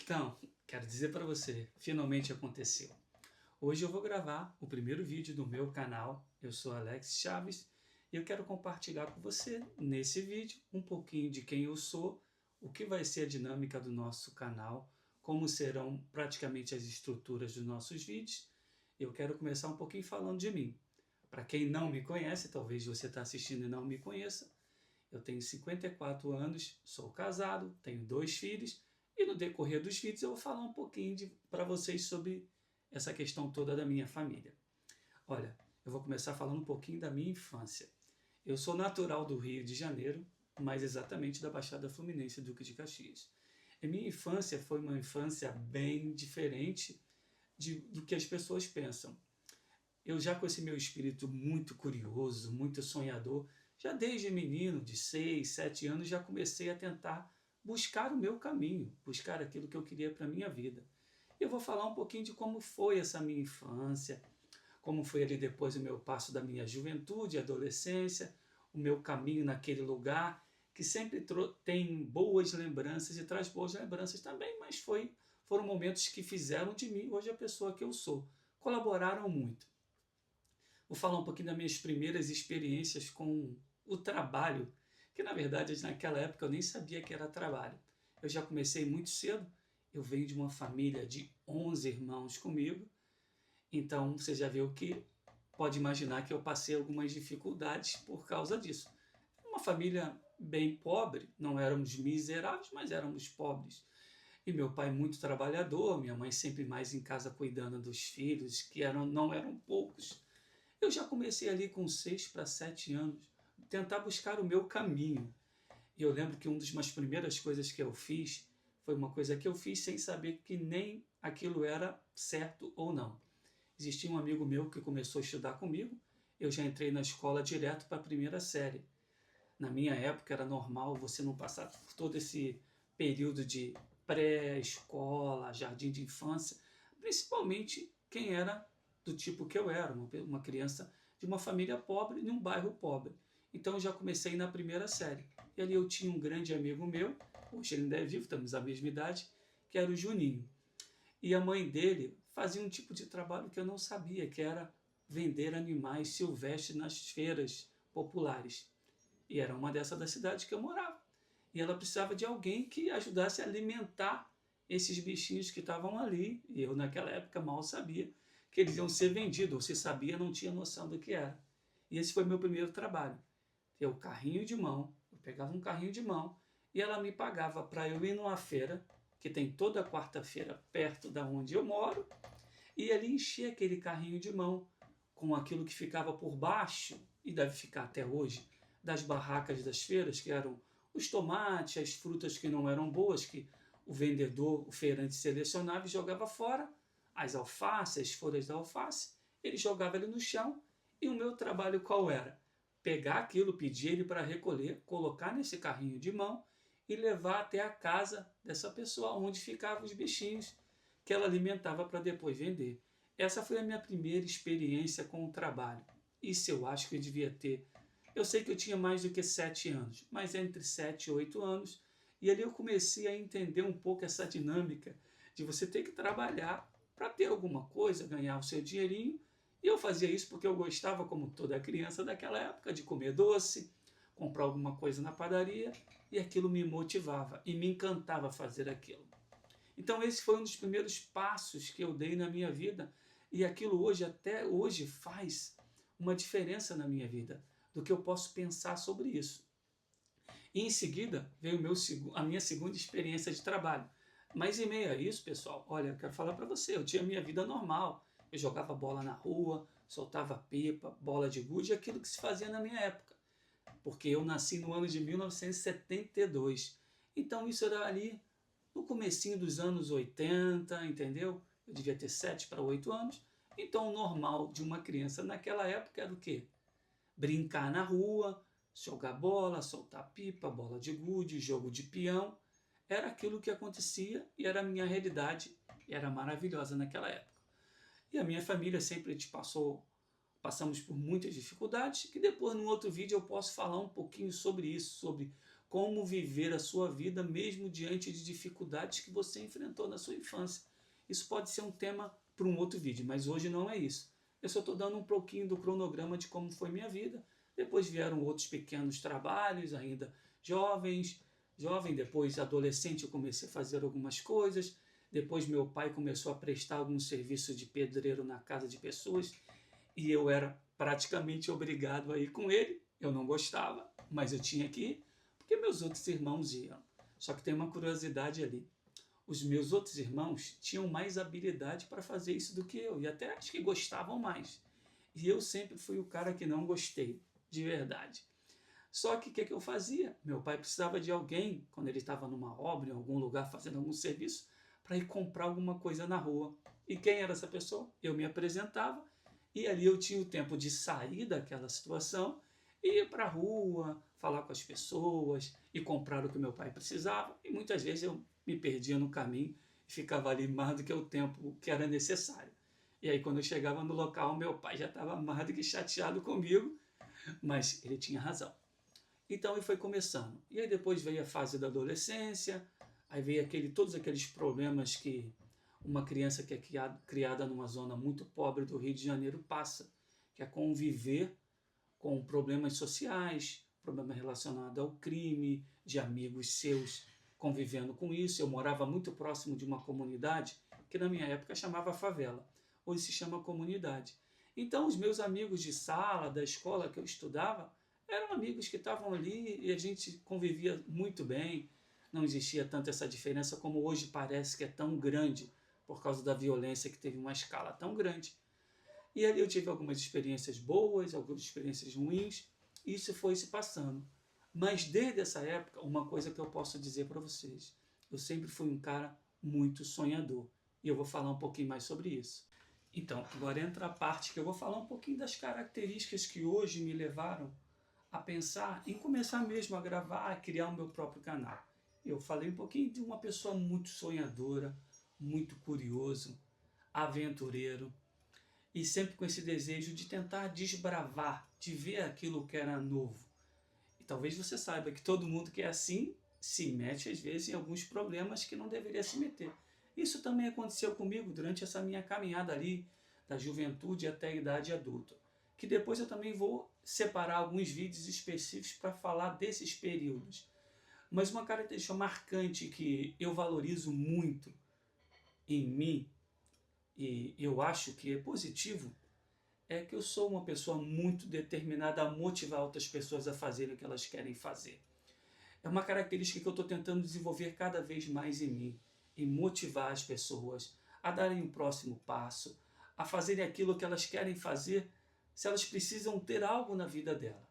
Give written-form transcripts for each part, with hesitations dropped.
Então, quero dizer para você, finalmente aconteceu. Hoje eu vou gravar o primeiro vídeo do meu canal. Eu sou Alex Chaves e eu quero compartilhar com você, nesse vídeo, um pouquinho de quem eu sou, o que vai ser a dinâmica do nosso canal, como serão praticamente as estruturas dos nossos vídeos. Eu quero começar um pouquinho falando de mim. Para quem não me conhece, talvez você está assistindo e não me conheça, eu tenho 54 anos, sou casado, tenho 2 filhos e no decorrer dos vídeos eu vou falar um pouquinho para vocês sobre essa questão toda da minha família. Olha, eu vou começar falando um pouquinho da minha infância. Eu sou natural do Rio de Janeiro, mais exatamente da Baixada Fluminense, Duque de Caxias. A minha infância foi uma infância bem diferente do que as pessoas pensam. Eu já com esse meu espírito muito curioso, muito sonhador, já desde menino, de 6, 7 anos, já comecei a tentar buscar o meu caminho, buscar aquilo que eu queria para a minha vida. Eu vou falar um pouquinho de como foi essa minha infância, como foi ali depois o meu passo da minha juventude, adolescência, o meu caminho naquele lugar, que sempre tem boas lembranças e traz boas lembranças também, mas foram momentos que fizeram de mim hoje a pessoa que eu sou. Colaboraram muito. Vou falar um pouquinho das minhas primeiras experiências com o trabalho, que na verdade naquela época eu nem sabia que era trabalho. Eu já comecei muito cedo, eu venho de uma família de 11 irmãos comigo, então você já viu que pode imaginar que eu passei algumas dificuldades por causa disso. Uma família bem pobre, não éramos miseráveis, mas éramos pobres. E meu pai muito trabalhador, minha mãe sempre mais em casa cuidando dos filhos, que não eram poucos. Eu já comecei ali com 6 para 7 anos, tentar buscar o meu caminho. E eu lembro que uma das primeiras coisas que eu fiz foi uma coisa que eu fiz sem saber que nem aquilo era certo ou não. Existia um amigo meu que começou a estudar comigo, eu já entrei na escola direto para a primeira série. Na minha época era normal você não passar por todo esse período de pré-escola, jardim de infância, principalmente quem era do tipo que eu era, uma criança de uma família pobre, em um bairro pobre. Então eu já comecei na primeira série. E ali eu tinha um grande amigo meu, hoje ele ainda é vivo, temos a mesma idade, que era o Juninho. E a mãe dele fazia um tipo de trabalho que eu não sabia, que era vender animais silvestres nas feiras populares. E era uma dessas da cidade que eu morava. E ela precisava de alguém que ajudasse a alimentar esses bichinhos que estavam ali. E eu, naquela época, mal sabia que eles iam ser vendidos. Ou se sabia, não tinha noção do que era. E esse foi meu primeiro trabalho. Ter o carrinho de mão. Eu pegava um carrinho de mão e ela me pagava para eu ir numa feira, que tem toda quarta-feira perto da onde eu moro, e ali encher aquele carrinho de mão com aquilo que ficava por baixo, e deve ficar até hoje, das barracas das feiras, que eram os tomates, as frutas que não eram boas, que o vendedor, o feirante selecionava e jogava fora, as alfaces, as folhas da alface, ele jogava ali no chão, e o meu trabalho qual era? Pegar aquilo, pedir ele para recolher, colocar nesse carrinho de mão e levar até a casa dessa pessoa, onde ficavam os bichinhos que ela alimentava para depois vender. Essa foi a minha primeira experiência com o trabalho. Isso eu acho que eu devia ter. Eu sei que eu tinha mais do que 7 anos, mas entre 7 e 8 anos. E ali eu comecei a entender um pouco essa dinâmica de você ter que trabalhar para ter alguma coisa, ganhar o seu dinheirinho. E eu fazia isso porque eu gostava, como toda criança daquela época, de comer doce, comprar alguma coisa na padaria, e aquilo me motivava e me encantava fazer aquilo. Então esse foi um dos primeiros passos que eu dei na minha vida, e aquilo hoje, até hoje, faz uma diferença na minha vida, do que eu posso pensar sobre isso. E em seguida veio a minha segunda experiência de trabalho. Mas em meio a isso, pessoal, olha, eu quero falar para você, eu tinha minha vida normal. Eu jogava bola na rua, soltava pipa, bola de gude, aquilo que se fazia na minha época. Porque eu nasci no ano de 1972. Então isso era ali no comecinho dos anos 80, entendeu? Eu devia ter 7 para 8 anos. Então o normal de uma criança naquela época era o quê? Brincar na rua, jogar bola, soltar pipa, bola de gude, jogo de peão. Era aquilo que acontecia e era a minha realidade. E era maravilhosa naquela época. E a minha família sempre passamos por muitas dificuldades, que depois num outro vídeo eu posso falar um pouquinho sobre isso, sobre como viver a sua vida mesmo diante de dificuldades que você enfrentou na sua infância. Isso pode ser um tema para um outro vídeo, mas hoje não é isso. Eu só estou dando um pouquinho do cronograma de como foi minha vida. Depois vieram outros pequenos trabalhos, ainda jovem, depois adolescente eu comecei a fazer algumas coisas. Depois meu pai começou a prestar algum serviço de pedreiro na casa de pessoas e eu era praticamente obrigado a ir com ele. Eu não gostava, mas eu tinha que ir, porque meus outros irmãos iam. Só que tem uma curiosidade ali. Os meus outros irmãos tinham mais habilidade para fazer isso do que eu, e até acho que gostavam mais. E eu sempre fui o cara que não gostei, de verdade. Só que o que eu fazia? Meu pai precisava de alguém, quando ele estava numa obra, em algum lugar, fazendo algum serviço, para ir comprar alguma coisa na rua. E quem era essa pessoa? Eu me apresentava, e ali eu tinha o tempo de sair daquela situação e ir para a rua, falar com as pessoas e comprar o que meu pai precisava. E muitas vezes eu me perdia no caminho e ficava ali mais do que o tempo que era necessário. E aí quando eu chegava no local, meu pai já estava mais do que chateado comigo, mas ele tinha razão. Então ele foi começando. E aí depois veio a fase da adolescência, aí veio todos aqueles problemas que uma criança que é criada numa zona muito pobre do Rio de Janeiro passa, que é conviver com problemas sociais, problema relacionado ao crime, de amigos seus convivendo com isso. Eu morava muito próximo de uma comunidade que na minha época chamava favela, hoje se chama comunidade. Então os meus amigos de sala, da escola que eu estudava, eram amigos que estavam ali e a gente convivia muito bem, não existia tanto essa diferença como hoje parece que é tão grande, por causa da violência que teve uma escala tão grande. E ali eu tive algumas experiências boas, algumas experiências ruins, e isso foi se passando. Mas desde essa época, uma coisa que eu posso dizer para vocês, eu sempre fui um cara muito sonhador, e eu vou falar um pouquinho mais sobre isso. Então, agora entra a parte que eu vou falar um pouquinho das características que hoje me levaram a pensar em começar mesmo a gravar, a criar o meu próprio canal. Eu falei um pouquinho de uma pessoa muito sonhadora, muito curioso, aventureiro, e sempre com esse desejo de tentar desbravar, de ver aquilo que era novo. E talvez você saiba que todo mundo que é assim se mete às vezes em alguns problemas que não deveria se meter. Isso também aconteceu comigo durante essa minha caminhada ali, da juventude até a idade adulta. Que depois eu também vou separar alguns vídeos específicos para falar desses períodos. Mas uma característica marcante que eu valorizo muito em mim, e eu acho que é positivo, é que eu sou uma pessoa muito determinada a motivar outras pessoas a fazerem o que elas querem fazer. É uma característica que eu estou tentando desenvolver cada vez mais em mim, e motivar as pessoas a darem o próximo passo, a fazerem aquilo que elas querem fazer, se elas precisam ter algo na vida dela.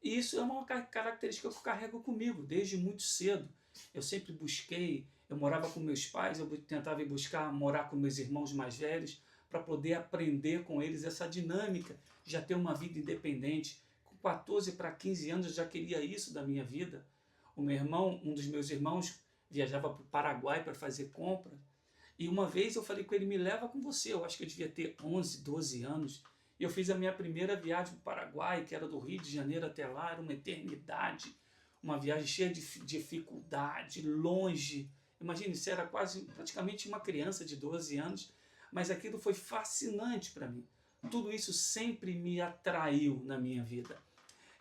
E isso é uma característica que eu carrego comigo desde muito cedo. Eu sempre busquei, eu morava com meus pais, eu tentava morar com meus irmãos mais velhos, para poder aprender com eles essa dinâmica, já ter uma vida independente. Com 14 para 15 anos eu já queria isso da minha vida. O meu irmão, um dos meus irmãos, viajava para o Paraguai para fazer compra. E uma vez eu falei com ele, me leva com você. Eu acho que eu devia ter 11, 12 anos. E eu fiz a minha primeira viagem para o Paraguai, que era do Rio de Janeiro até lá, era uma eternidade. Uma viagem cheia de dificuldade, longe. Imagine, você era praticamente uma criança de 12 anos, mas aquilo foi fascinante para mim. Tudo isso sempre me atraiu na minha vida.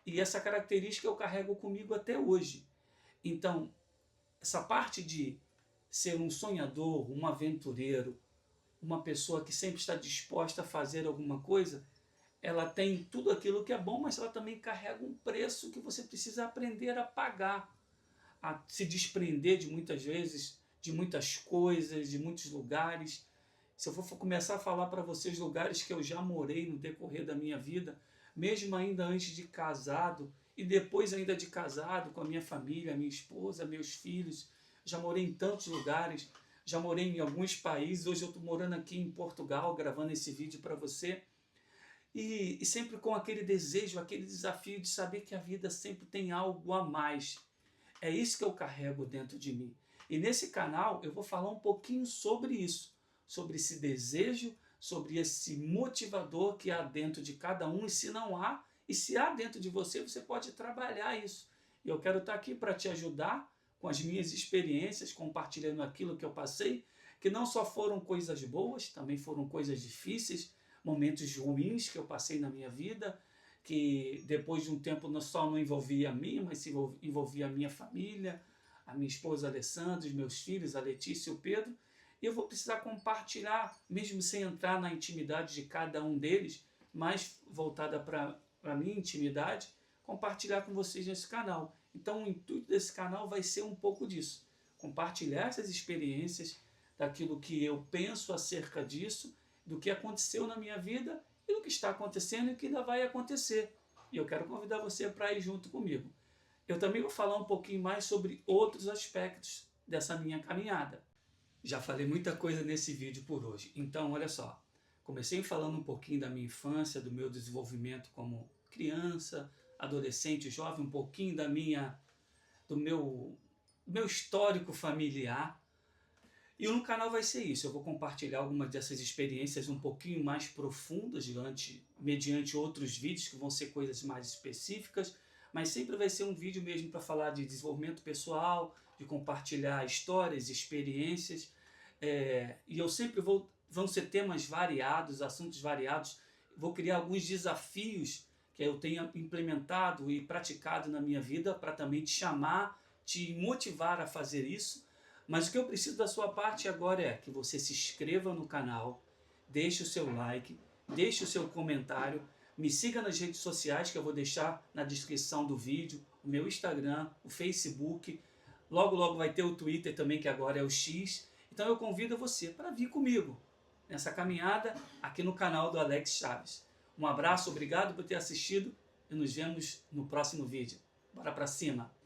E essa característica eu carrego comigo até hoje. Então, essa parte de ser um sonhador, um aventureiro, uma pessoa que sempre está disposta a fazer alguma coisa, ela tem tudo aquilo que é bom, mas ela também carrega um preço que você precisa aprender a pagar, a se desprender de muitas vezes, de muitas coisas, de muitos lugares. Se eu for começar a falar para vocês lugares que eu já morei no decorrer da minha vida, mesmo ainda antes de casado e depois ainda de casado com a minha família, minha esposa, meus filhos, já morei em tantos lugares, já morei em alguns países, hoje eu estou morando aqui em Portugal, gravando esse vídeo para você, e sempre com aquele desejo, aquele desafio de saber que a vida sempre tem algo a mais. É isso que eu carrego dentro de mim. E nesse canal eu vou falar um pouquinho sobre isso, sobre esse desejo, sobre esse motivador que há dentro de cada um, e se não há, e se há dentro de você, você pode trabalhar isso. E eu quero estar aqui para te ajudar com as minhas experiências, compartilhando aquilo que eu passei, que não só foram coisas boas, também foram coisas difíceis, momentos ruins que eu passei na minha vida, que depois de um tempo não só não envolvia a mim, mas envolvia a minha família, a minha esposa Alessandra, os meus filhos, a Letícia e o Pedro. E eu vou precisar compartilhar, mesmo sem entrar na intimidade de cada um deles, mais voltada para a minha intimidade, compartilhar com vocês nesse canal. Então o intuito desse canal vai ser um pouco disso, compartilhar essas experiências, daquilo que eu penso acerca disso, do que aconteceu na minha vida e do que está acontecendo e o que ainda vai acontecer. E eu quero convidar você para ir junto comigo. Eu também vou falar um pouquinho mais sobre outros aspectos dessa minha caminhada. Já falei muita coisa nesse vídeo por hoje, então olha só. Comecei falando um pouquinho da minha infância, do meu desenvolvimento como criança, adolescente, jovem, um pouquinho do meu histórico familiar. E no canal vai ser isso, eu vou compartilhar algumas dessas experiências um pouquinho mais profundas mediante outros vídeos que vão ser coisas mais específicas, mas sempre vai ser um vídeo mesmo para falar de desenvolvimento pessoal, de compartilhar histórias, experiências, e eu sempre vão ser temas variados, assuntos variados, vou criar alguns desafios que eu tenha implementado e praticado na minha vida para também te chamar, te motivar a fazer isso. Mas o que eu preciso da sua parte agora é que você se inscreva no canal, deixe o seu like, deixe o seu comentário, me siga nas redes sociais que eu vou deixar na descrição do vídeo, o meu Instagram, o Facebook, logo logo vai ter o Twitter também, que agora é o X. Então eu convido você para vir comigo nessa caminhada aqui no canal do Alex Chaves. Um abraço, obrigado por ter assistido e nos vemos no próximo vídeo. Bora pra cima!